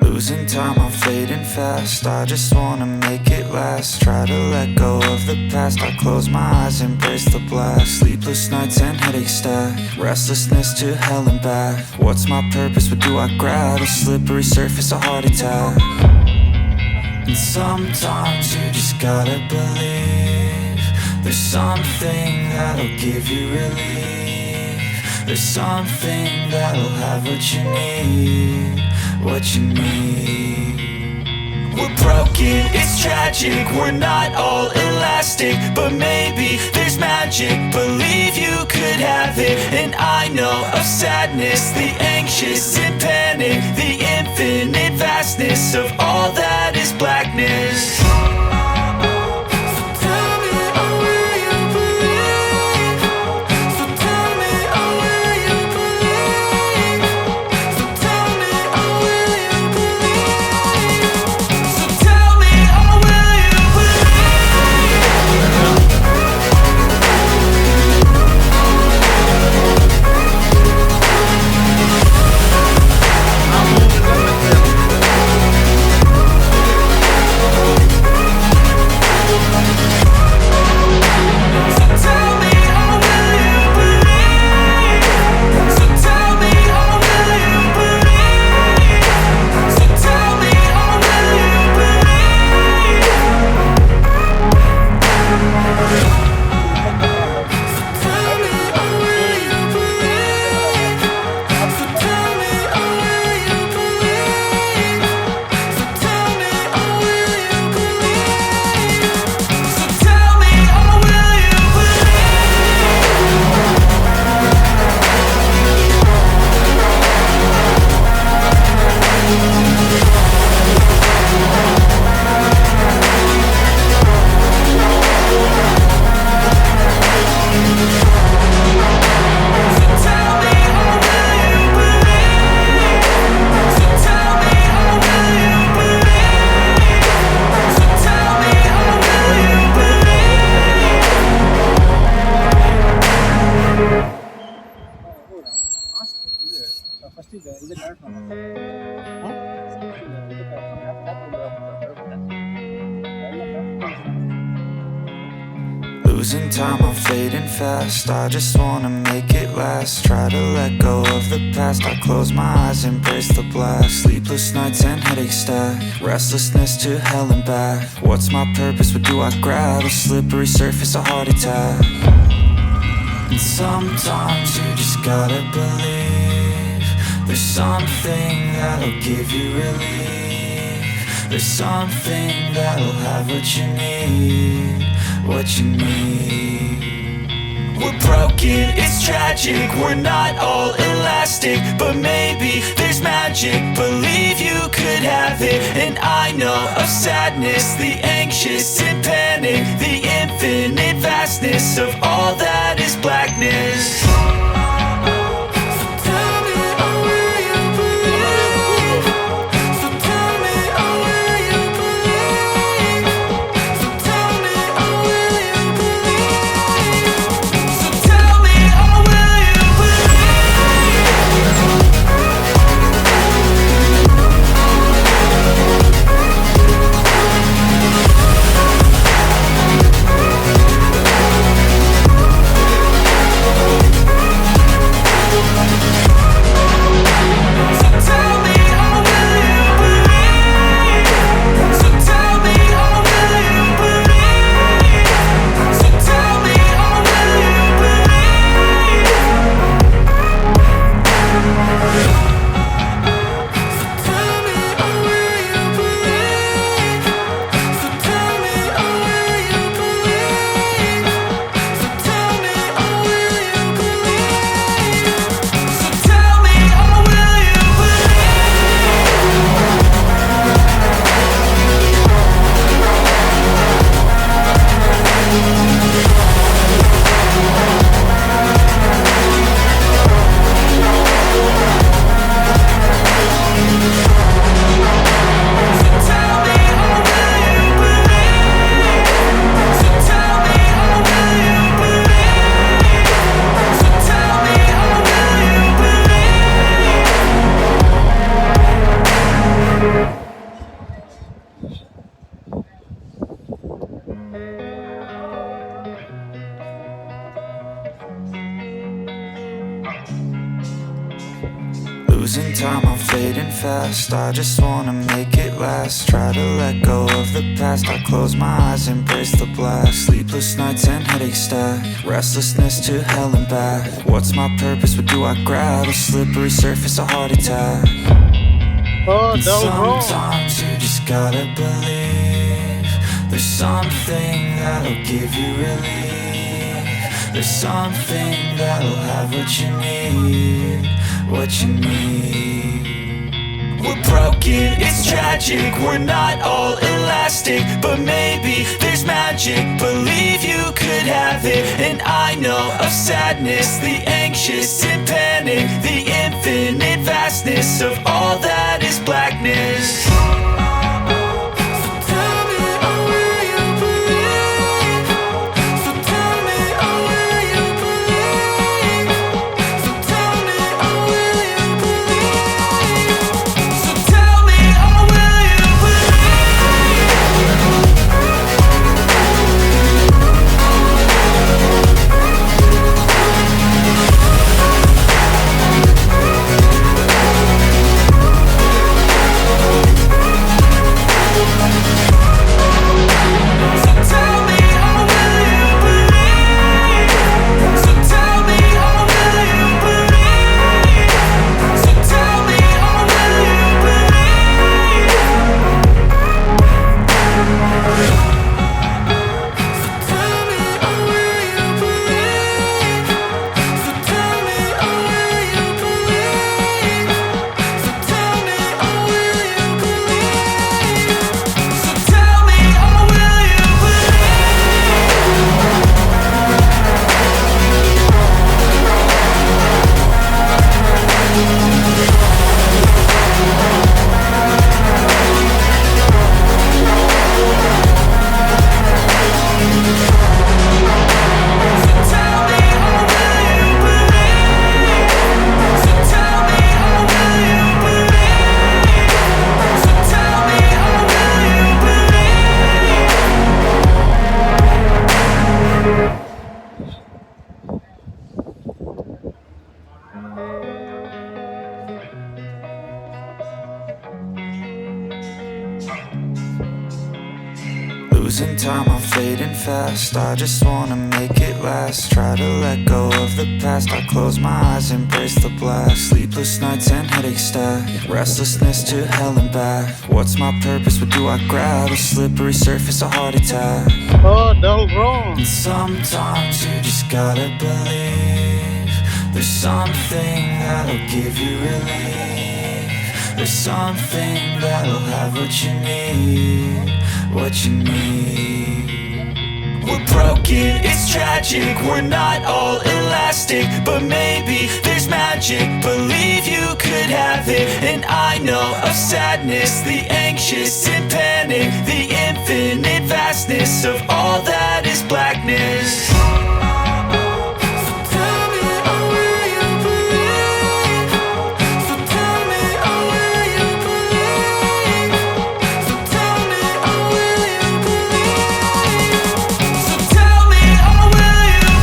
Losing time, I'm fading fast. I just wanna make it last. Try to let go of the past. I close my eyes, embrace the blast. Sleepless nights and headaches stack. Restlessness to hell and back. What's my purpose? What do I grab? A slippery surface, a heart attack. And sometimes you just gotta believe there's something that'll give you relief. There's something that'll have what you need, what you need. We're broken, it's tragic, we're not all elastic, but maybe there's magic. Believe you could have it, and I know of sadness, the anxious and panic, the infinite vastness of all that is blackness. Losing time, I'm fading fast. I just wanna make it last. Try to let go of the past. I close my eyes, embrace the blast. Sleepless nights and headaches stack. Restlessness to hell and back. What's my purpose? What do I grab? A slippery surface, a heart attack. And sometimes you just gotta believe there's something that'll give you relief. There's something that'll have what you need, what you need. We're broken, it's tragic, we're not all elastic, but maybe there's magic. Believe you could have it, and I know of sadness, the anxious and panic, the infinite vastness of all that is blackness. Losing time, I'm fading fast. I just wanna make it last. Try to let go of the past. I close my eyes, embrace the blast. Sleepless nights and headaches stack. Restlessness to hell and back. What's my purpose? What do I grab? A slippery surface, a heart attack. And sometimes you just gotta believe there's something that'll give you relief. There's something that'll have what you need. What you need. We're broken, it's tragic. We're not all elastic, but maybe there's magic. Believe you could have it. And I know of sadness, the anxious and panic, the infinite vastness of all that is blackness. Losing time, I'm fading fast. I just wanna make it last. Try to let go of the past. I close my eyes, embrace the blast. Sleepless nights and headaches stack. Restlessness to hell and back. What's my purpose? What do I grab? A slippery surface, a heart attack. And sometimes you just gotta believe there's something that'll give you relief. There's something that'll have what you need. What you need. We're broken, it's tragic. We're not all elastic, but maybe there's magic. Believe you could have it. And I know of sadness, the anxious and panic, the infinite vastness of all that is blackness.